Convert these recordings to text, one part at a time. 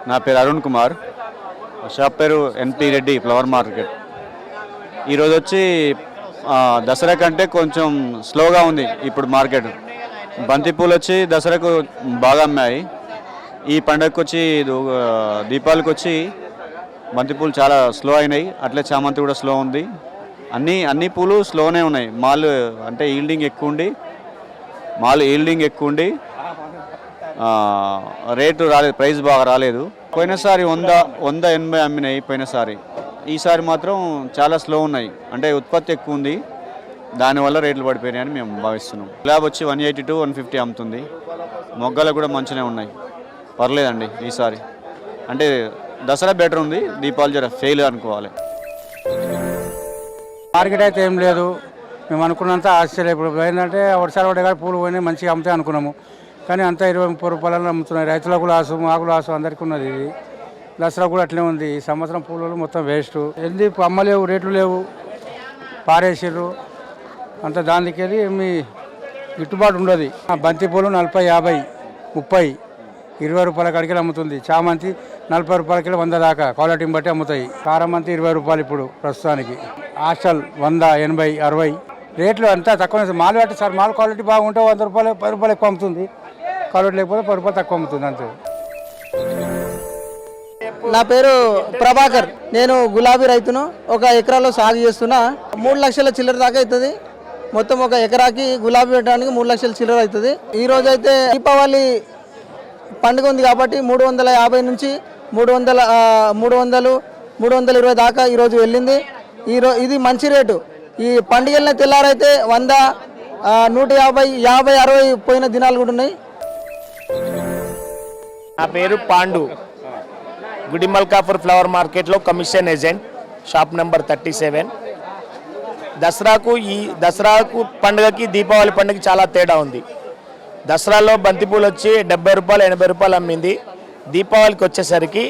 నా పేరు అరుణ్ కుమార్. షాప్ పేరు ఎన్పి రెడ్డి ఫ్లవర్ మార్కెట్. ఈరోజు వచ్చి దసరా కంటే కొంచెం స్లోగా ఉంది ఇప్పుడు మార్కెట్. బంతిపూలు వచ్చి దసరాకు బాగా అమ్మాయి. ఈ పండగకు వచ్చి దీపావళికి వచ్చి బంతిపూలు చాలా స్లో అయినాయి. అట్లే చామంతి కూడా స్లో ఉంది. అన్ని పూలు స్లోనే ఉన్నాయి. అంటే ఈల్డింగ్ ఎక్కువ ఉండి రేటు రాలేదు, ప్రైస్ బాగా రాలేదు. పోయినసారి 100-180 అమ్మినాయి పోయినసారి. ఈసారి మాత్రం చాలా స్లో ఉన్నాయి, అంటే ఉత్పత్తి ఎక్కువ ఉంది, దానివల్ల రేట్లు పడిపోయినాయని మేము భావిస్తున్నాం. స్లాబ్ వచ్చి 180-150 అమ్ముతుంది. మొగ్గలు కూడా మంచిగా ఉన్నాయి, పర్లేదండి ఈసారి. అంటే దసరా బెటర్ ఉంది, దీపావళి జర ఫెయిల్ అనుకోవాలి. మార్కెట్ అయితే ఏం లేదు, మేము అనుకున్నంత ఆశ్చర్యం. ఇప్పుడు ఏంటంటే వర్షాలు పడే పూలు పోయినాయి, మంచిగా అమ్ముతాయి అనుకున్నాము. కానీ అంతా 20-30 రూపాయలను అమ్ముతున్నాయి. రైతులకు లాసు, మాకు లాసు, అందరికీ ఉన్నది. ఇది దసరా కూడా అట్లే ఉంది. ఈ సంవత్సరం పూలు మొత్తం వేస్ట్. ఎందుకు అమ్మలేవు, రేట్లు లేవు, పారేసిర్రు అంత. దానికి వెళ్ళి మీ గిట్టుబాటు ఉండదు. బంతి పూలు 40, 50, 30, 20 రూపాయల కడికి అమ్ముతుంది. చామంతి 40 రూపాయలకి 100 దాకా క్వాలిటీని బట్టి అమ్ముతాయి. కారమంతి 20 రూపాయలు ఇప్పుడు ప్రస్తుతానికి. హాస్టల్ 100, 80, 60 రేట్లు అంతా తక్కువ. మాల్ పెట్టి సార్, మాల్ క్వాలిటీ బాగుంటే 100 రూపాయలు, 10 రూపాయలు ఎక్కువ అమ్ముతుంది. క్వాలిటీ లేకపోతే 10 రూపాయలు తక్కువ అమ్ముతుంది అంతే. నా పేరు ప్రభాకర్. నేను గులాబీ రైతును. ఒక ఎకరాలో సాగు చేస్తున్నా. 3 లక్షల చిల్లర దాకా అవుతుంది. మొత్తం ఒక ఎకరాకి గులాబీ పెట్టడానికి 3 లక్షల చిల్లర అవుతుంది. ఈరోజు అయితే దీపావళి పండుగ ఉంది కాబట్టి 350 నుంచి 300, 320 దాకా ఈరోజు వెళ్ళింది. ఇది మంచి రేటు. ఈ పండుగలనే తెల్లారైతే 100, 150, 50, 60 పోయిన దినాలు కూడా ఉన్నాయి. నా పేరు పాండు. గుడిమల్కాపూర్ ఫ్లవర్ మార్కెట్లో కమిషన్ ఏజెంట్, షాప్ నెంబర్ 37. దసరాకు పండుగకి దీపావళి పండుగకి చాలా తేడా ఉంది. దసరాలో బంతిపూలు వచ్చి 70 రూపాయలు, 80 రూపాయలు అమ్మింది. దీపావళికి వచ్చేసరికి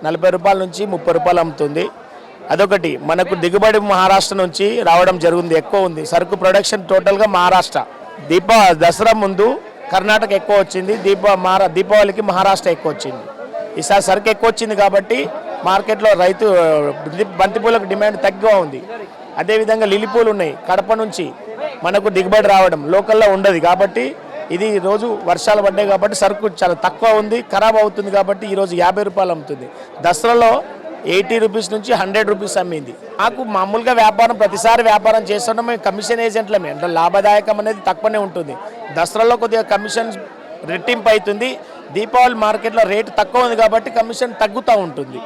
40 రూపాయల నుంచి 30 రూపాయలు అమ్ముతుంది. అదొకటి. మనకు దిగుబడి మహారాష్ట్ర నుంచి రావడం జరిగింది, ఎక్కువ ఉంది. సరుకు ప్రొడక్షన్ టోటల్గా మహారాష్ట్ర. దసరా ముందు కర్ణాటక ఎక్కువ వచ్చింది, దీపావళికి మహారాష్ట్ర ఎక్కువ వచ్చింది. ఈసారి సరుకు ఎక్కువ వచ్చింది కాబట్టి మార్కెట్లో బంతిపూలకు డిమాండ్ తక్కువ ఉంది. అదేవిధంగా లిల్లీ పూలు ఉన్నాయి. కడప నుంచి మనకు దిగుబడి రావడం లోకల్లో ఉండదు కాబట్టి, ఇది రోజు వర్షాలు పడ్డాయి కాబట్టి సరుకు చాలా తక్కువ ఉంది, ఖరాబ్ అవుతుంది కాబట్టి ఈరోజు 50 రూపాయలు అమ్ముతుంది. దసరాలో 80 రూపీస్ నుంచి 100 రూపీస్ అమ్మింది. నాకు మామూలుగా వ్యాపారం, ప్రతిసారి వ్యాపారం చేస్తున్నాం, మేము కమిషన్ ఏజెంట్లమే, అంటే లాభదాయకం అనేది తక్కువనే ఉంటుంది. దసరాలో కొద్దిగా కమిషన్ రెట్టింపు అవుతుంది. దీపావళి మార్కెట్లో రేటు తక్కువ ఉంది కాబట్టి కమిషన్ తగ్గుతూ ఉంటుంది.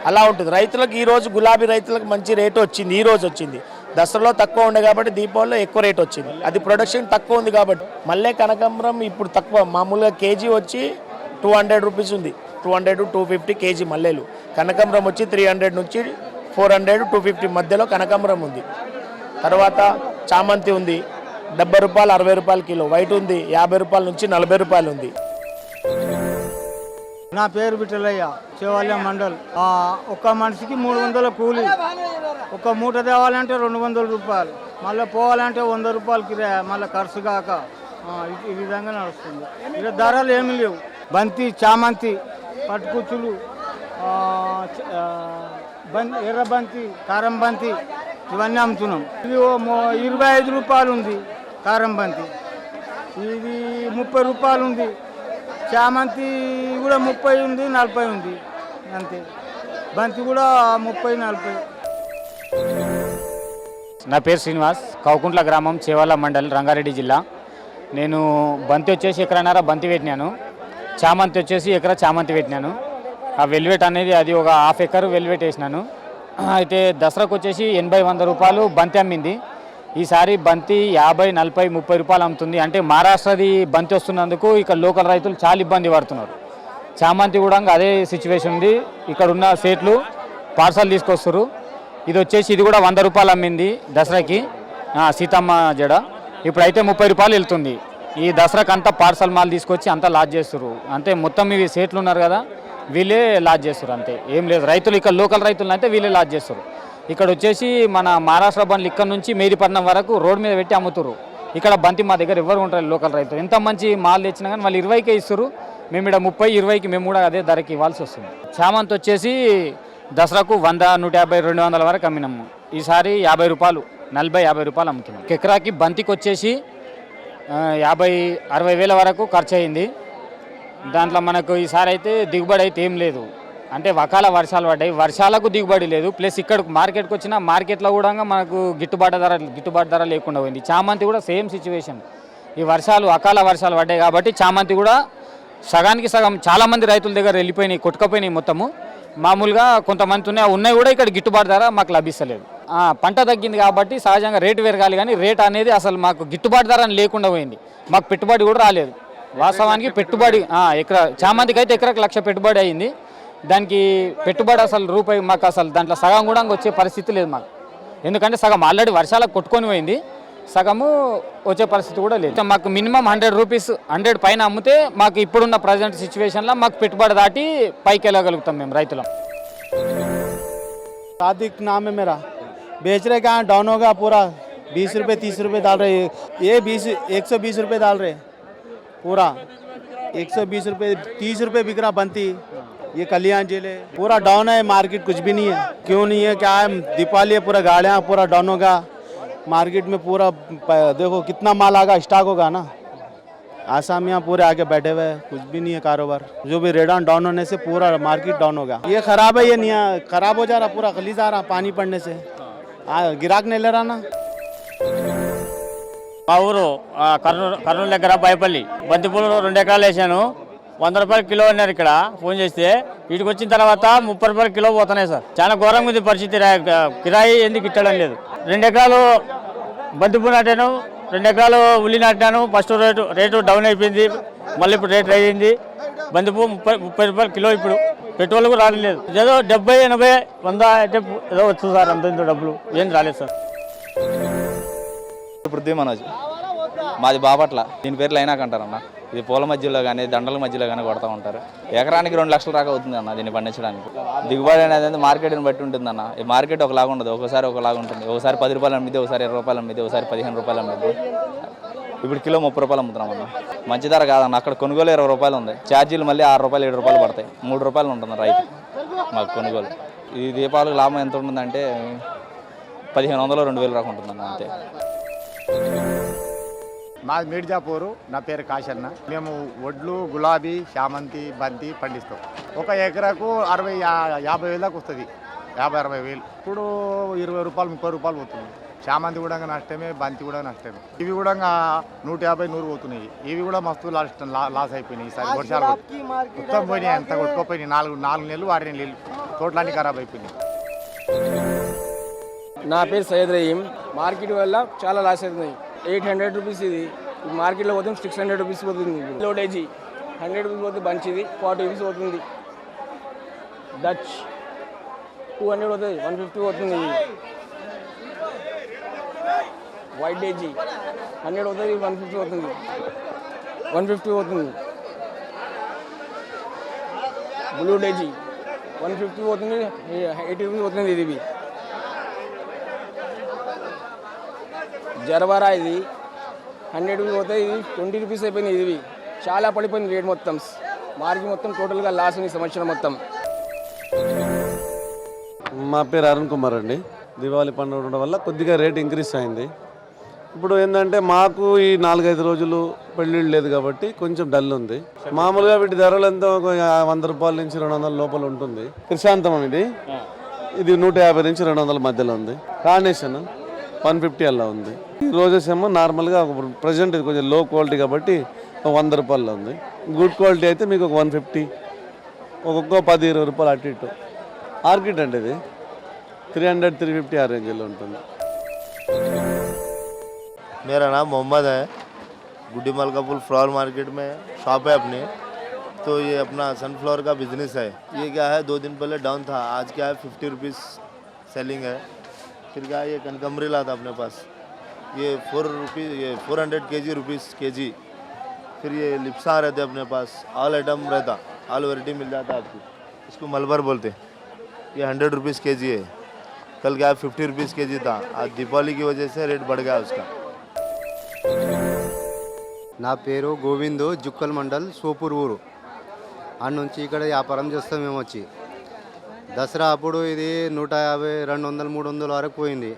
అలా ఉంటుంది. రైతులకు ఈరోజు గులాబీ రైతులకు మంచి రేటు వచ్చింది, ఈరోజు వచ్చింది. దసరాలో తక్కువ ఉండే కాబట్టి దీపావళిలో ఎక్కువ రేటు వచ్చింది. అది ప్రొడక్షన్ తక్కువ ఉంది కాబట్టి. మళ్ళీ కనకాంబరం ఇప్పుడు తక్కువ, మామూలుగా కేజీ వచ్చి 200 రూపీస్ ఉంది. 200-250 కేజీ మల్లెలు. కనకాంబరం వచ్చి 300 నుంచి 400-250 మధ్యలో కనకాంబరం ఉంది. తర్వాత చామంతి ఉంది, 70 రూపాయలు, 60 రూపాయల కిలో. వైట్ ఉంది, 50 రూపాయల నుంచి 40 రూపాయలు ఉంది. నా పేరు బిట్టలయ్య, చేవాల్య మండల్. ఒక మనిషికి 300 కూలి. ఒక మూట తేవాలంటే 200 రూపాయలు, మళ్ళీ పోవాలంటే 100 రూపాయలు కిరాయి, మళ్ళీ ఖర్చు కాక ఈ విధంగా నడుస్తుంది. ఇక్కడ ధరలు ఏమీ లేవు. బంతి, చామంతి, పట్టుకుచ్చులు, ఎర్ర బంతి, కారం బంతి ఇవన్నీ అమ్ముతున్నాం. ఇది 25 రూపాయలు ఉంది కారం బంతి, ఇది 30 రూపాయలు ఉంది. చామంతి కూడా 30 ఉంది, 40 ఉంది అంతే. బంతి కూడా 30, 40. నా పేరు శ్రీనివాస్, కౌకుంట్ల గ్రామం, చేవాల మండల్, రంగారెడ్డి జిల్లా. నేను బంతి వచ్చేసి ఎకరన్నర బంతి పెట్టినాను, చామంతి వచ్చేసి ఎకరా చామంతి పెట్టినాను. ఆ వెల్వెట్ అనేది అది ఒక ½ ఎకర్ వెల్వెట్ వేసినాను. అయితే దసరాకు వచ్చేసి 80-100 రూపాయలు బంతి అమ్మింది. ఈసారి బంతి 50, 40, 30 రూపాయలు అమ్ముతుంది. అంటే మహారాష్ట్రది బంతి వస్తున్నందుకు ఇక్కడ లోకల్ రైతులు చాలా ఇబ్బంది పడుతున్నారు. చామంతి కూడా అదే సిచ్యువేషన్ ఉంది. ఇక్కడ ఉన్న సేట్లు పార్సల్ తీసుకొస్తారు. ఇది కూడా 100 రూపాయలు అమ్మింది దసరాకి, సీతమ్మ జడ. ఇప్పుడైతే 30 రూపాయలు వెళ్తుంది. ఈ దసరాకి అంతా పార్సల్ మాల్ తీసుకొచ్చి అంతా లాజ్ చేస్తారు. అంటే మొత్తం ఇవి సేట్లు ఉన్నారు కదా, వీళ్ళే లాజ్ చేస్తారు అంతే, ఏం లేదు. రైతులు ఇక్కడ లోకల్ రైతులు అంటే వీళ్ళే లాజ్ చేస్తారు. ఇక్కడ వచ్చేసి మన మహారాష్ట్ర బండ్లు ఇక్కడ నుంచి మేడిపట్నం వరకు రోడ్ మీద పెట్టి అమ్ముతారు. ఇక్కడ బంతి మా దగ్గర ఎవరు ఉంటారు లోకల్ రైతులు. ఎంత మంచి మాల్ తెచ్చినా కానీ వాళ్ళు 20కే ఇస్తారు. మేము ఇక్కడ 30-20కి మేము కూడా అదే ధరకి ఇవ్వాల్సి వస్తుంది. చామంతి వచ్చేసి దసరాకు 100, 150, 200 వరకు అమ్మినాము. ఈసారి 50 రూపాయలు, 40-50 రూపాయలు అమ్ముతున్నాం. ఎకరాకి బంతికి వచ్చేసి 50-60 వేల వరకు ఖర్చు అయింది. దాంట్లో మనకు ఈసారి అయితే దిగుబడి అయితే ఏం లేదు. అంటే అకాల వర్షాలు పడ్డాయి, వర్షాలకు దిగుబడి లేదు. ప్లస్ ఇక్కడికి మార్కెట్కి వచ్చిన మార్కెట్లో కూడా మనకు గిట్టుబాటు ధర లేకుండా పోయింది. చామంతి కూడా సేమ్ సిచ్యువేషన్. ఈ అకాల వర్షాలు పడ్డాయి కాబట్టి చామంతి కూడా సగానికి సగం చాలామంది రైతుల దగ్గర వెళ్ళిపోయినాయి, కొట్టుకపోయినాయి మొత్తము. మామూలుగా కొంతమంది ఉన్నాయి కూడా ఇక్కడ గిట్టుబాటు ధర మాకు లభిస్తలేదు. పంట తగ్గింది కాబట్టి సహజంగా రేటు పెరగాలి, కానీ రేట్ అనేది అసలు మాకు గిట్టుబాటు ధర లేకుండా పోయింది. మాకు పెట్టుబడి కూడా రాలేదు. వాస్తవానికి పెట్టుబడి చామంతికి అయితే ఎకరాకు 1,00,000 పెట్టుబడి అయింది. దానికి పెట్టుబడి అసలు రూపాయి మాకు అసలు దాంట్లో సగం కూడా వచ్చే పరిస్థితి లేదు మాకు. ఎందుకంటే సగం ఆల్రెడీ వర్షాలకు కొట్టుకొని పోయింది, సగము వచ్చే పరిస్థితి కూడా లేదు. మాకు మినిమం 100 రూపీస్, 100 పైన అమ్మితే మాకు ఇప్పుడున్న ప్రజెంట్ సిచ్యువేషన్లో మాకు పెట్టుబడి దాటి పైకి వెళ్ళగలుగుతాం మేము రైతులం. सादिक नाम है मेरा। बेच रहे कहाँ डाउन होगा पूरा 20 रुपये 30 रुपये डाल रहे, ये 120 रुपये डाल रहे पूरा 120 रुपये 30 रुपये बिक रहा बंती। ये कल्याण जिले पूरा डाउन है, मार्केट कुछ भी नहीं है। क्यों नहीं है, क्या है, दीपावली है, पूरा गाड़ियाँ पूरा डाउन होगा मार्केट में। पूरा देखो कितना माल आगा, स्टॉक होगा ना। आसामियाँ पूरे आके बैठे हुए, कुछ भी नहीं है कारोबार। जो भी रेडान डाउन होने से पूरा मार्केट डाउन होगा। ये खराब है, ये नहीं खराब हो जा रहा, पूरा गलीज आ रहा पानी पड़ने से। गिराक नहीं ले रहा ना। మా ఊరు కర్నూలు దగ్గర బైపల్లి బంతిపూలు 2 ఎకరాలు వేసాను. 100 రూపాయలు కిలో అన్నారు ఇక్కడ ఫోన్ చేస్తే. వీటికి వచ్చిన తర్వాత 30 రూపాయలు కిలో పోతున్నాయి సార్. చాలా ఘోరంగా ఉంది పరిస్థితి. కిరాయి ఎందుకు ఇట్టడం లేదు. 2 ఎకరాలు బంతిపూలు నాటాను, 2 ఎకరాలు ఉల్లి నాటాను. ఫస్ట్ రేటు డౌన్ అయిపోయింది, మళ్ళీ ఇప్పుడు రేట్ అయ్యింది. బంతిపూ 30 రూపాయలు కిలో. ఇప్పుడు పెట్రోల్ కూడా రాలేదు. ఏదో 70, 80, 100 అయితే ఏదో వచ్చు సార్. అంత డబ్బులు ఏం రాలేదు సార్. పృథ్వీ మనోజ్, మాది బాపట్ల. దీని పేర్లు అయినాక అంటారన్న. ఇది పూల మధ్యలో కానీ దండల మధ్యలో కానీ కొడతా ఉంటారు. ఎకరానికి 2 లక్షల దాకా అవుతుంది అన్న దీన్ని పండించడానికి. దిగుబడి అనేది మార్కెట్ని బట్టి ఉంటుంది అన్న. ఈ మార్కెట్ ఒకలాగా ఉండదు, ఒకసారి ఒకలాగా ఉంటుంది. ఒకసారి 10 రూపాయలు అమ్మితే, ఒకసారి 20 రూపాయలు అమ్మితే, ఒకసారి 15 రూపాయలు అమ్మితే. ఇప్పుడు కిలో 30 రూపాయలు అమ్ముతున్నాం అన్న. మంచి ధర కాదన్న. అక్కడ కొనుగోలు 20 రూపాయలు ఉంది, ఛార్జీలు మళ్ళీ 6 రూపాయలు 7 రూపాయలు పడతాయి. 3 రూపాయలు ఉంటుంది రైతు మాకు కొనుగోలు. ఈ దీపావళికి లాభం ఎంత ఉంటుందంటే 1500, 2000 దాకా ఉంటుందన్న అంతే. మాది మీర్జాపూరు. నా పేరు కాశన్న. మేము వడ్లు, గులాబీ, చామంతి, బంతి పండిస్తాం. ఒక ఎకరాకు 50 వేల దాకా వస్తుంది, 50-60 వేలు. ఇప్పుడు 20 రూపాయలు 30 రూపాయలు పోతుంది. చామంతి కూడా నష్టమే, బంతి కూడా నష్టమే. ఇవి కూడా 150-100 పోతున్నాయి. ఇవి కూడా మస్తు లాస్ అయిపోయినాయి. ఈసారి వర్షాలు మొత్తం పోయినాయి, అంత కొట్టుకోపోయినాయి. 4 నెలలు 6 నెలలు తోటలన్నీ ఖరాబ్ అయిపోయినాయి. నా పేరు సయ్యద్ రహీం. మార్కెట్ వల్ల చాలా లాస్ అవుతున్నాయి. 800 రూపీస్ ఇది మార్కెట్లో పోతే 600 రూపీస్ పోతుంది. లోడేజీ 100 రూపీస్ పోతే మంచిది, 40 రూపీస్ పోతుంది. డచ్ 200 పోతుంది, 150 పోతుంది. వైట్ డేజీ 100 పోతుంది, 150 పోతుంది, 150 పోతుంది. బ్లూ డేజీ 150 పోతుంది, 80 రూపీస్ పోతుంది. ఇది జరవరా ఇది 100 రూపీస్ పోతే ఇది 20 రూపీస్ అయిపోయింది. ఇది చాలా పడిపోయింది రేట్ మొత్తం. మార్కెట్ మొత్తం టోటల్గా లాస్ ఉంది సంవత్సరం మొత్తం. మా పేరు అరుణ్ కుమార్ అండి. దీపావళి పండుగ ఉండడం వల్ల కొద్దిగా రేట్ ఇంక్రీజ్ అయింది. ఇప్పుడు ఏంటంటే మాకు ఈ 4-5 రోజులు పెళ్ళిళ్ళు లేదు కాబట్టి కొంచెం డల్ ఉంది. మామూలుగా వీటి ధరలు ఎంతో 100 రూపాయల నుంచి 200 లోపల ఉంటుంది. క్రిశాంతమం ఇది 150 నుంచి 200 మధ్యలో ఉంది. కార్నేషన్ 150 అలా ఉంది. ఈ రోజెస్ ఏమో నార్మల్గా ప్రజెంట్ ఇది కొంచెం లో క్వాలిటీ కాబట్టి 100 రూపాయల్లో ఉంది. గుడ్ క్వాలిటీ అయితే మీకు 150, ఒక్కొక్క 10-20 రూపాయలు అటు ఇటు. ఆర్కిడ్ అంటే ఇది 300-350 ఆ రేంజ్లో ఉంటుంది. मेरा नाम मोहम्मद है। गुड्डी मलकापुर फ्लावर मार्केट में शॉप है अपनी। तो ये अपना सनफ्लावर का बिजनेस है। ये क्या है, 2 दिन पहले डाउन था, आज क्या है 50 रुपीज़ सेलिंग है। फिर क्या है, ये कनकमरी था अपने पास, ये 400 रुपीज़ फिर ये लिप्सा रहते अपने पास, ऑल आइटम रहता, ऑल वैरायटी मिल जाता आपको। इसको मलबर बोलते। ये 100 रुपीज़ kg है। कल क्या है 50 रुपीज़ kg था, आज दीपावली की वजह से रेट बढ़ गया उसका। నా పేరు గోవిందు, జుక్కల్ మండల్, సోపూర్ ఊరు. అటు నుంచి ఇక్కడ వ్యాపారం చేస్తాం మేము వచ్చి. దసరా అప్పుడు ఇది 150, 200, 300 వరకు పోయింది.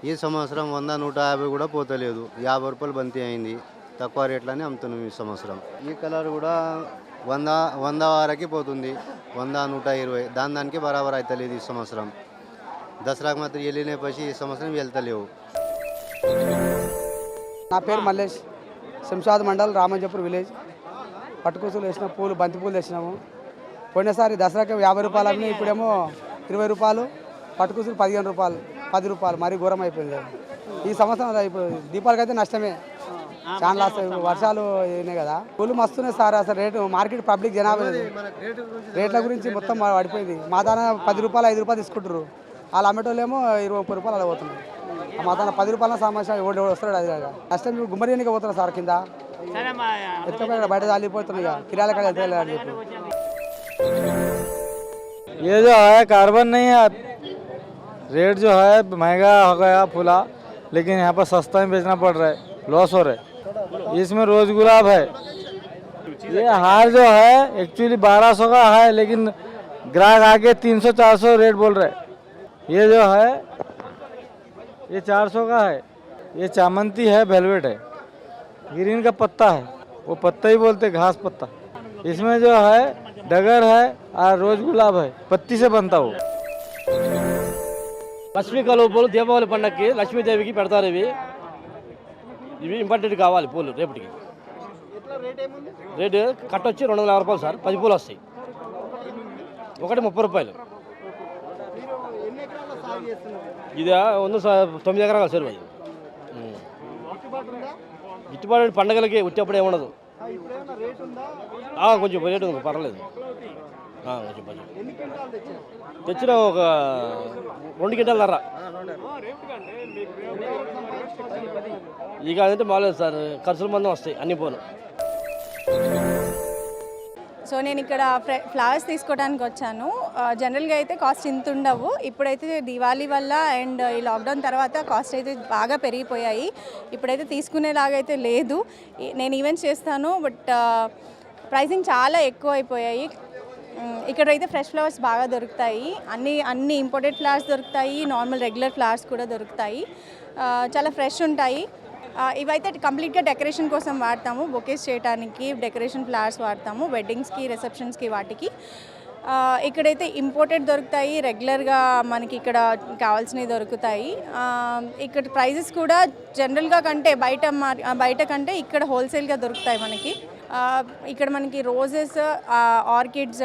ఈ సంవత్సరం 100, 150 కూడా పోతలేదు. 50 రూపాయలు బంతి అయింది. తక్కువ రేట్లని అమ్ముతున్నాం ఈ సంవత్సరం. ఈ కలర్ కూడా 100 వరకు పోతుంది. 100, 120 దానికి బరాబర్ అవుతలేదు ఈ సంవత్సరం. దసరాకు మాత్రం వెళ్ళిన పసి ఈ సంవత్సరం వెళ్తలేవు. నా పేరు మల్లేష్, శంషాద్ మండల్, రామంజపూర్ విలేజ్. పట్టుకూసులు వేసిన పూలు, బంతి పూలు తెచ్చినాము. పోయినసారి దసరాకి 50 రూపాయలు అమ్మి, ఇప్పుడేమో 20 రూపాయలు. పట్టుకూసులు 15 రూపాయలు, 10 రూపాయలు. మరీ ఘోరం అయిపోయింది. ఈ సంవత్సరం ఇప్పుడు దీపావళికి అయితే నష్టమే, చాలా లాస్. వర్షాలు అయినాయి కదా. పూలు మస్తున్నాయి సార్. అసలు రేటు మార్కెట్ పబ్లిక్ జనాభా రేట్ల గురించి మొత్తం పడిపోయింది. మా దాన 10 రూపాయలు, 5 రూపాయలు తీసుకుంటారు. వాళ్ళు అమ్మేటోళ్ళేమో 20, 30 రూపాయలు అలా పోతున్నారు. మా దాన 10 రూపాయల సమస్య ఎవడు వస్తాడు. అది నష్టం గుమ్మరియానికి పోతున్నారు సార్. కింద ఎత్తుకపోయి బయట జాలిపోతున్నాయి. కిరాల కాడ వెళ్తే అని చెప్పి. ये जो है कार्बन नहीं है, रेट जो है महंगा हो गया फूला, लेकिन यहाँ पर सस्ता में बेचना पड़ रहा है, लॉस हो रहा है. इसमें रोज गुलाब है. ये हार जो है एक्चुअली 1200 का है, लेकिन ग्राहक आके 300-400 रेट बोल रहे. ये जो है ये 400 का है. ये चामंती है, वेलवेट है, ग्रीन का पत्ता है, वो पत्ता ही बोलते, घास पत्ता. इसमें जो है डगर है और रोज गुलाब है, पत्ती से बनता हो. లక్ష్మీ కలువ పూలు దీపావళి పండగకి లక్ష్మీదేవికి పెడతారు. ఇవి ఇంపార్టెంట్ కావాలి పూలు రేపటికి. రేటు కట్ట వచ్చి 250 రూపాయలు సార్. 10 పూలు వస్తాయి. ఒకటి 30 రూపాయలు. ఇది 9 ఎకరాలు సార్. అది గిట్టుబాటు పండగలకి వచ్చేప్పుడు ఏముండదు. కొంచెం రేటు ఉంది, పర్లేదు. కొంచెం తెచ్చిన ఒక 2 క్వింటాల ధర. ఇక అదంటే బాగాలేదు సార్. ఖర్చుల మందం వస్తాయి అన్ని పోను. సో నేను ఇక్కడ ఫ్లవర్స్ తీసుకోవడానికి వచ్చాను. జనరల్గా అయితే కాస్ట్ ఇంత ఉండవు. ఇప్పుడైతే దివాళీ వల్ల అండ్ ఈ లాక్డౌన్ తర్వాత కాస్ట్ అయితే బాగా పెరిగిపోయాయి. ఇప్పుడైతే తీసుకునేలాగైతే లేదు. నేను ఈవెంట్స్ చేస్తాను, బట్ ప్రైసింగ్ చాలా ఎక్కువ అయిపోయాయి. ఇక్కడైతే ఫ్రెష్ ఫ్లవర్స్ బాగా దొరుకుతాయి. అన్ని ఇంపోర్టెడ్ ఫ్లవర్స్ దొరుకుతాయి, నార్మల్ రెగ్యులర్ ఫ్లవర్స్ కూడా దొరుకుతాయి. చాలా ఫ్రెష్ ఉంటాయి. ఇవైతే కంప్లీట్గా డెకరేషన్ కోసం వాడతాము. బొకేస్ చేయడానికి డెకరేషన్ ఫ్లవర్స్ వాడతాము, వెడ్డింగ్స్కి, రిసెప్షన్స్కి, వాటికి. ఇక్కడైతే ఇంపోర్టెడ్ దొరుకుతాయి, రెగ్యులర్గా మనకి ఇక్కడ కావాల్సినవి దొరుకుతాయి. ఇక్కడ ప్రైజెస్ కూడా జనరల్గా కంటే బయట కంటే ఇక్కడ హోల్సేల్గా దొరుకుతాయి మనకి. ఇక్కడ మనకి రోజెస్, ఆర్కిడ్స్,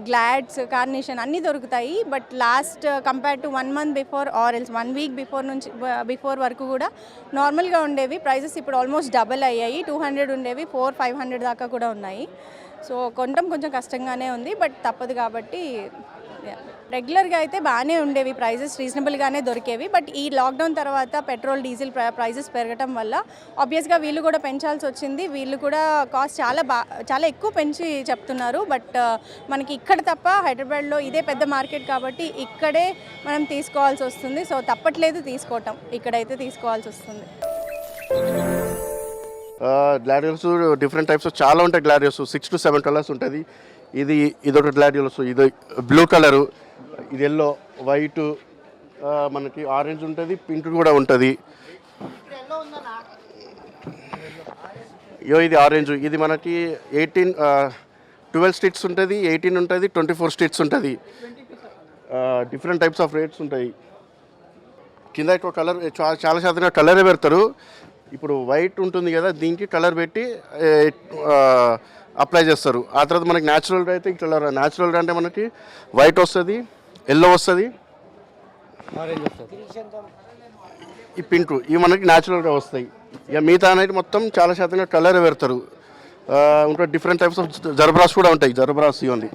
గ్లాడ్స్, కార్నేషన్ అన్నీ దొరుకుతాయి. But last compare to 1 month before or else 1 week before వరకు కూడా నార్మల్గా ఉండేవి. ప్రైజెస్ ఇప్పుడు ఆల్మోస్ట్ డబల్ అయ్యాయి. 200 ఉండేవి 400-500 దాకా కూడా ఉన్నాయి. సో కొంచెం కష్టంగానే ఉంది, బట్ తప్పదు కాబట్టి. రెగ్యులర్గా అయితే బాగానే ఉండేవి, ప్రైజెస్ రీజనబుల్గానే దొరికేవి. బట్ ఈ లాక్డౌన్ తర్వాత పెట్రోల్, డీజిల్ ప్రైజెస్ పెరగటం వల్ల ఆబ్వియస్గా వీళ్ళు కూడా పెంచాల్సి వచ్చింది. వీళ్ళు కూడా కాస్ట్ చాలా ఎక్కువ పెంచి చెప్తున్నారు. బట్ మనకి ఇక్కడ తప్ప హైదరాబాద్లో ఇదే పెద్ద మార్కెట్ కాబట్టి ఇక్కడే మనం తీసుకోవాల్సి వస్తుంది. సో తప్పట్లేదు తీసుకోవటం, ఇక్కడైతే తీసుకోవాల్సి వస్తుంది. గ్లాడియోలస్ డిఫరెంట్ టైప్స్ చాలా ఉంటాయి. గ్లాడియోలస్ 6 to 7 కలర్స్ ఉంటుంది. ఇదొక గ్లాడియోలస్, ఇది బ్లూ కలరు, ఇది ఎల్లో, వైట్, మనకి ఆరెంజ్ ఉంటుంది, పింక్ కూడా ఉంటుంది. ఇది ఆరెంజ్, ఇది మనకి 12 స్టిట్స్ ఉంటుంది, 18 ఉంటుంది, 24 స్టిట్స్ ఉంటుంది. డిఫరెంట్ టైప్స్ ఆఫ్ రేట్స్ ఉంటాయి. కింద ఎక్కువ కలర్ చాలా శాతంగా కలరే పెడతారు. ఇప్పుడు వైట్ ఉంటుంది కదా, దీనికి కలర్ పెట్టి అప్లై చేస్తారు. ఆ తర్వాత మనకి న్యాచురల్ అయితే కలర్, న్యాచురల్ అంటే మనకి వైట్ వస్తుంది, ఎల్లో వస్తుంది, ఈ పింక్, ఇవి మనకి న్యాచురల్గా వస్తాయి. ఇక మిగతా అనేది మొత్తం చాలా శాతంగా కలరే పెడతారు. ఇంకా డిఫరెంట్ టైప్స్ ఆఫ్ జర్బ్రాస్ కూడా ఉంటాయి. జర్బ్రాస్ ఇవ్వండి.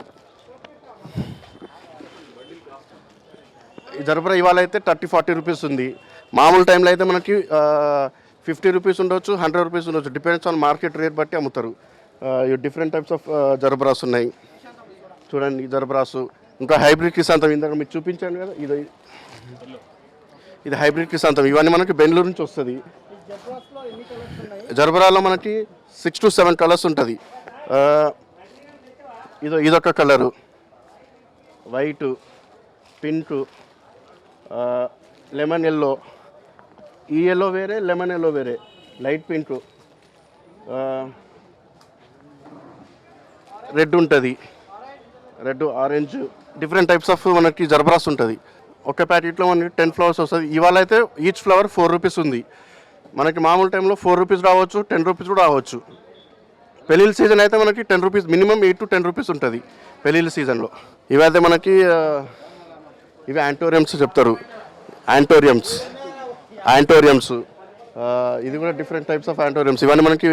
ఈ జర్బ్రా ఇవాళ అయితే 30-40 రూపీస్ ఉంది. మామూలు టైంలో అయితే మనకి 50 రూపీస్ ఉండొచ్చు, 100 రూపీస్ ఉండొచ్చు. డిపెండ్స్ ఆన్ మార్కెట్ రేట్ బట్టి అమ్ముతారు. డిఫరెంట్ టైప్స్ ఆఫ్ జర్బ్రాస్ ఉన్నాయి. చూడండి జర్బ్రాసు. ఇంకా హైబ్రిడ్ క్రిసాంతం ఇందాక మీకు చూపించాను కదా, ఇది హైబ్రిడ్ క్రిసాంతం. ఇవన్నీ మనకి బెంగళూరు నుంచి వస్తుంది. జర్బరాలో మనకి 6 to 7 కలర్స్ ఉంటుంది. ఇదొక colour, white, pink, lemon yellow. ఈ ఎల్లో వేరే, లెమన్ ఎల్లో వేరే, లైట్ పింకు, రెడ్ ఉంటుంది, red, orange, different types of మనకి జర్బరాస్ ఉంటుంది. ఒక ప్యాకెట్లో మనకి 10 ఫ్లవర్స్ వస్తుంది. ఇవాళ అయితే ఈచ్ ఫ్లవర్ 4 రూపీస్ ఉంది. మనకి మామూలు టైంలో 4 రూపీస్ రావచ్చు, 10 రూపీస్ కూడా రావచ్చు. పెళ్ళిళ్ళ సీజన్ అయితే మనకి 10 రూపీస్, మినిమం 8 to 10 రూపీస్ ఉంటుంది పెళ్ళిళ్ళ సీజన్లో. ఇవైతే మనకి ఇవి యాంటోరియమ్స్ చెప్తారు, యాంటోరియమ్స్. ఇది కూడా డిఫరెంట్ టైప్స్ ఆఫ్ యాంటోరియమ్స్. ఇవన్నీ మనకి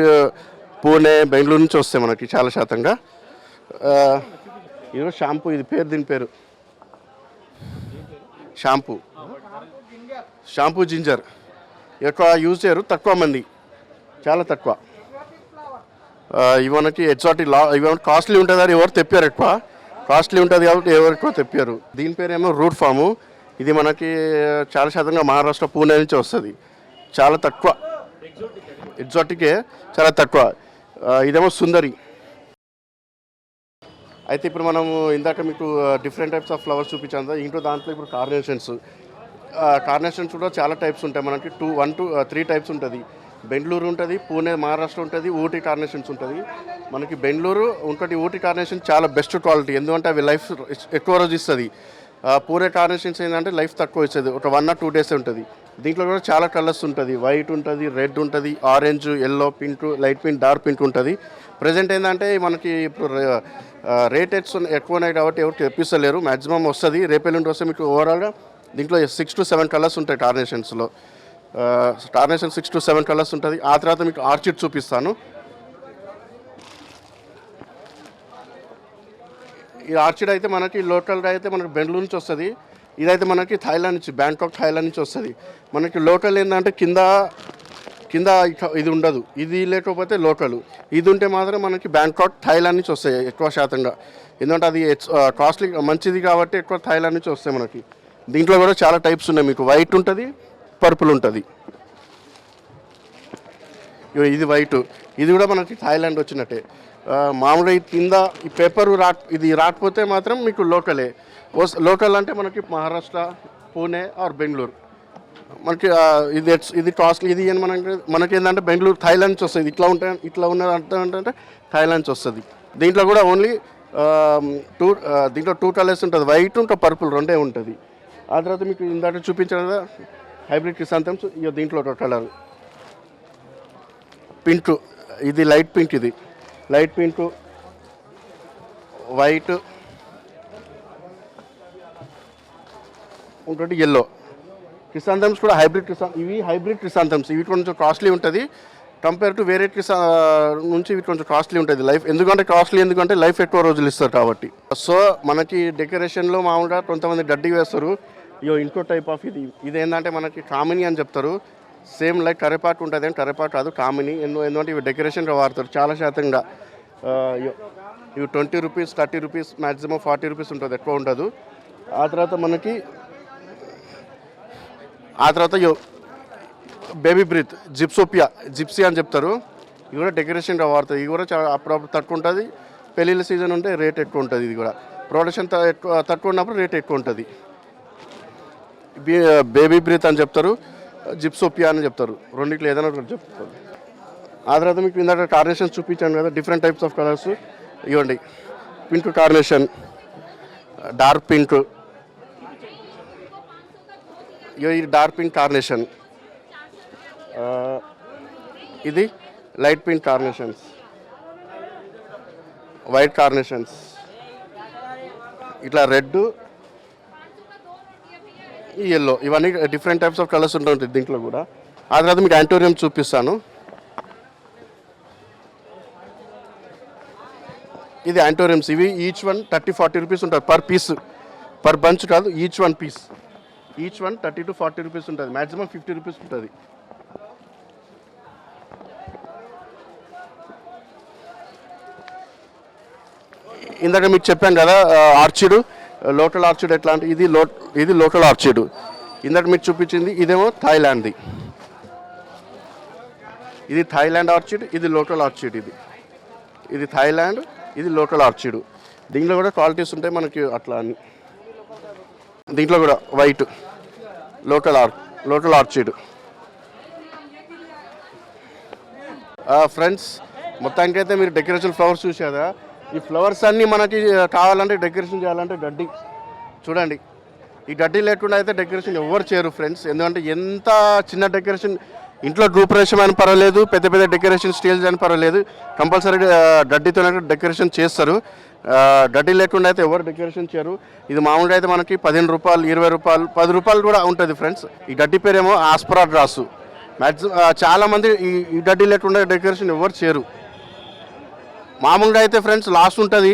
పూణే, బెంగళూరు నుంచి వస్తాయి మనకి చాలా శాతంగా. ఇది షాంపూ, ఇది దీని పేరు షాంపూ జింజర్. ఎక్కువ యూజ్ చేయరు, తక్కువ మంది, చాలా తక్కువ. ఇవి మనకి ఎగ్జాటిక్ ఇవి కాస్ట్లీ ఉంటుంది అని ఎవరు తెప్పారు, ఎక్కువ కాస్ట్లీ ఉంటుంది కాబట్టి ఎవరు ఎక్కువ తెప్పారు. దీని పేరేమో రూట్ ఫాము. ఇది మనకి చాలా శాతంగా మహారాష్ట్ర, పూణే నుంచి వస్తుంది. చాలా తక్కువ, ఎగ్జాటికే, చాలా తక్కువ. ఇదేమో సుందరి. అయితే ఇప్పుడు మనము ఇందాక మీకు డిఫరెంట్ టైప్స్ ఆఫ్ ఫ్లవర్స్ చూపించాను. ఇంట్లో దాంట్లో ఇప్పుడు కార్నేషన్స్ కూడా చాలా టైప్స్ ఉంటాయి. మనకి 1 to 3 టైప్స్ ఉంటుంది. బెంగళూరు ఉంటుంది, పూణే మహారాష్ట్ర ఉంటుంది, ఊటీ కార్నేషన్స్ ఉంటుంది. మనకి బెంగళూరు ఉంటుంది, ఊటీ కార్నేషన్ చాలా బెస్ట్ క్వాలిటీ, ఎందుకంటే అవి లైఫ్ ఎక్కువ రోజు ఇస్తుంది. పూణే కార్నేషన్స్ ఏంటంటే లైఫ్ తక్కువ ఇస్తుంది, ఒక 1 or 2 days ఉంటుంది. దీంట్లో కూడా చాలా కలర్స్ ఉంటుంది, వైట్ ఉంటుంది, రెడ్ ఉంటుంది, orange, yellow, pink, light pink, dark pink ఉంటుంది. ప్రజెంట్ ఏంటంటే మనకి ఇప్పుడు రేట్ ఎక్కువ ఉన్నాయి కాబట్టి ఎవరు తెప్పిస్తలేరు. మ్యాక్సిమం వస్తుంది, రేపెల్లుండి వస్తే మీకు ఓవరాల్గా దీంట్లో 6 to 7 కలర్స్ ఉంటాయి కార్నేషన్స్లో. 6 to 7 కలర్స్ ఉంటుంది. ఆ తర్వాత మీకు ఆర్చిడ్ చూపిస్తాను. ఈ ఆర్చిడ్ అయితే మనకి లోకల్గా అయితే మనకి బెంగళూరు నుంచి వస్తుంది. ఇదైతే మనకి థాయిలాండ్ నుంచి, బ్యాంకాక్ థాయిలాండ్ నుంచి వస్తుంది. మనకి లోకల్ ఏంటంటే కింద ఇది ఉండదు, ఇది లేకపోతే లోకల్. ఇది ఉంటే మాత్రం మనకి బ్యాంకాక్ థాయిలాండ్ నుంచి వస్తాయి ఎక్కువ శాతంగా, ఎందుకంటే అది కాస్ట్లీ మంచిది కాబట్టి ఎక్కువ థాయిలాండ్ నుంచి వస్తాయి మనకి. దీంట్లో కూడా చాలా టైప్స్ ఉన్నాయి, మీకు వైట్ ఉంటుంది, పర్పుల్ ఉంటుంది. ఇది వైట్, ఇది కూడా మనకి థాయిలాండ్ వచ్చినట్టే. మామూలుగా కింద ఈ పేపర్ ఇది రాకపోతే మాత్రం మీకు లోకలే. లోకల్ అంటే మనకి మహారాష్ట్ర, పూణే ఆర్ బెంగళూరు. మనకి ఇది కాస్ట్లీ. ఇది మనకి ఏంటంటే బెంగళూరు, థాయిలాండ్ నుంచి వస్తుంది. ఇట్లా ఉన్నది అంటే థాయిలాండ్ నుంచి వస్తుంది. దీంట్లో కూడా ఓన్లీ దీంట్లో 2 కలర్స్ ఉంటుంది, వైట్ ఇంకా పర్పుల్ రెండే ఉంటుంది. ఆ తర్వాత మీకు ఇందాక చూపించిన హైబ్రిడ్ క్రిసాంథమ్స్. దీంట్లో ఒక కలర్ పింక్, ఇది లైట్ పింక్, ఇది లైట్ పింక్, వైట్, ఇంకోటి ఎల్లో. క్రిసాంథమ్స్ కూడా ఇవి హైబ్రిడ్ క్రిసాంథమ్స్. ఇవి కొంచెం కాస్ట్లీ ఉంటుంది కంపేర్ టు వేరే నుంచి. ఇవి కొంచెం కాస్ట్లీ ఉంటుంది లైఫ్. ఎందుకంటే లైఫ్ ఎక్కువ రోజులు ఇస్తారు కాబట్టి. సో మనకి డెకరేషన్లో మామూలుగా కొంతమంది గడ్డి వేస్తారు. ఇంకో టైప్ ఆఫ్ ఇది ఏంటంటే మనకి కామిని అని చెప్తారు. సేమ్ లైక్ కరేపాకు ఉంటుంది, అని కరేపాకు కాదు, కామిని. ఎందుకంటే ఇవి డెకరేషన్గా వాడతారు చాలా శాతంగా. ఇవి 20 రూపీస్, 30 రూపీస్, మ్యాక్సిమం 40 రూపీస్ ఉంటుంది, ఎక్కువ ఉండదు. ఆ తర్వాత బేబీ బ్రీత్, జిప్సీ అని చెప్తారు. ఇవి కూడా డెకరేషన్గా వాడతారు. ఇవి కూడా చాలా అప్పుడప్పుడు తక్కువ ఉంటుంది. పెళ్ళిళ్ళ సీజన్ ఉంటే రేట్ ఎక్కువ ఉంటుంది. ఇది కూడా ప్రొడక్షన్ తక్కువ ఉన్నప్పుడు రేట్ ఎక్కువ ఉంటుంది. బేబీ బ్రీత్ అని చెప్తారు, జిప్సోపియా అని చెప్తారు. రెండిట్లో ఏదైనా ఒకటి చెప్తారు. ఆ తర్వాత మీకు ఇందాక కార్నేషన్స్ చూపించాను కదా, డిఫరెంట్ టైప్స్ ఆఫ్ కలర్స్. ఇవ్వండి, పింక్ కార్నేషన్, డార్క్ పింక్, ఇది డార్క్ పింక్ కార్నేషన్, ఇది light pink carnations, white carnations, ఇట్లా రెడ్, ఈ ఎల్లో. ఇవన్నీ డిఫరెంట్ టైప్స్ ఆఫ్ కలర్స్ ఉంటుంది దీంట్లో కూడా. ఆ తర్వాత మీకు యాంటోరియం చూపిస్తాను. ఇది యాంటోరియమ్స్. ఇవి ఈచ్ వన్ 30-40 రూపీస్ ఉంటుంది పర్ పీస్, పర్ బంచ్ కాదు, each one piece. Each one 30 to 40 rupees ఉంటుంది, మ్యాక్సిమం 50 రూపీస్ ఉంటుంది. ఇందాక మీకు చెప్పాను కదా ఆర్చిడ్, లోకల్ ఆర్చిడ్ ఎట్లా అంటే ఇది లోకల్ ఆర్చిడ్. ఇందాక మీకు చూపించింది ఇదేమో థాయిలాండ్ది. ఇది థాయిలాండ్ ఆర్చిడ్, ఇది లోకల్ ఆర్చిడ్. ఇది థాయిలాండ్, ఇది లోకల్ ఆర్చిడ్. దీంట్లో కూడా క్వాలిటీస్ ఉంటాయి మనకి అట్లా అని. దీంట్లో కూడా వైట్ లోటల్ ఆర్చిడ్. ఫ్రెండ్స్, మొత్తానికైతే మీరు డెకరేషన్ ఫ్లవర్స్ చూసారా? ఈ ఫ్లవర్స్ అన్నీ మనకి కావాలంటే డెకరేషన్ చేయాలంటే గడ్డి చూడండి. ఈ గడ్డి లేకుండా అయితే డెకరేషన్ ఎవరు చేయరు ఫ్రెండ్స్. ఎందుకంటే ఎంత చిన్న డెకరేషన్ ఇంట్లో గృహప్రవేశం అని పర్వాలేదు, పెద్ద పెద్ద డెకరేషన్ స్టేజ్ అని పర్వాలేదు, కంపల్సరీ గడ్డితో డెకరేషన్ చేస్తారు. గడ్డి లేకుండా అయితే ఎవరు డెకరేషన్ చేయరు. ఇది మామూలుగా అయితే మనకి 15 రూపాయలు, 20 రూపాయలు, 10 రూపాయలు కూడా ఉంటుంది ఫ్రెండ్స్. ఈ గడ్డి పేరేమో ఆస్పరాడ్రాసు. మ్యాక్సిమం చాలామంది ఈ గడ్డి లేకుండా డెకరేషన్ ఎవరు చేయరు. మామూలుగా అయితే ఫ్రెండ్స్ లాస్ ఉంటుంది,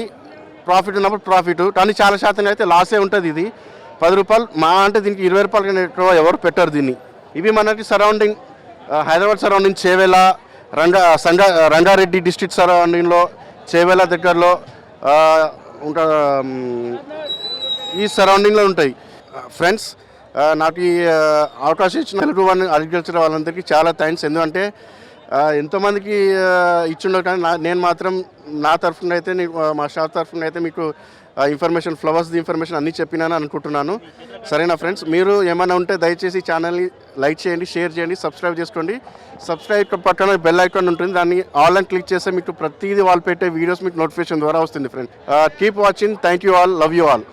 ప్రాఫిట్ ఉన్నప్పుడు ప్రాఫిట్, కానీ చాలా శాతం అయితే లాసే ఉంటుంది. ఇది 10 రూపాయలు మా అంటే దీనికి 20 రూపాయలు కానీ ఎక్కువ ఎవరు పెట్టరు దీన్ని. ఇవి మనకి surrounding Hyderabad surrounding Chevella, Rangareddy district సరౌండింగ్లో, చేవేళ దగ్గరలో ఈ సరౌండింగ్లో ఉంటాయి ఫ్రెండ్స్. నాకు ఈ అవకాశం ఇచ్చిన తెలుగు వన్ అగ్రికల్చర్ వాళ్ళందరికీ చాలా థ్యాంక్స్. ఎందుకంటే ఎంతోమందికి ఇచ్చిండో కానీ నేను మాత్రం నా తరఫున అయితే మా షాప్ తరఫున అయితే మీకు ఇన్ఫర్మేషన్, ఫ్లవర్స్ ఇన్ఫర్మేషన్ అన్నీ చెప్పినాను అనుకుంటున్నాను. సరేనా ఫ్రెండ్స్? మీరు ఏమైనా ఉంటే దయచేసి ఛానల్ని లైక్ చేయండి, షేర్ చేయండి, సబ్స్క్రైబ్ చేసుకోండి. సబ్స్క్రైబ్ పక్కన బెల్ ఐకాన్ ఉంటుంది, దాన్ని ఆల్ అని క్లిక్ చేస్తే మీకు ప్రతిదీ వాళ్ళు పెట్టే వీడియోస్ మీకు నోటిఫికేషన్ ద్వారా వస్తుంది friends. Keep watching. Thank you all. Love you all.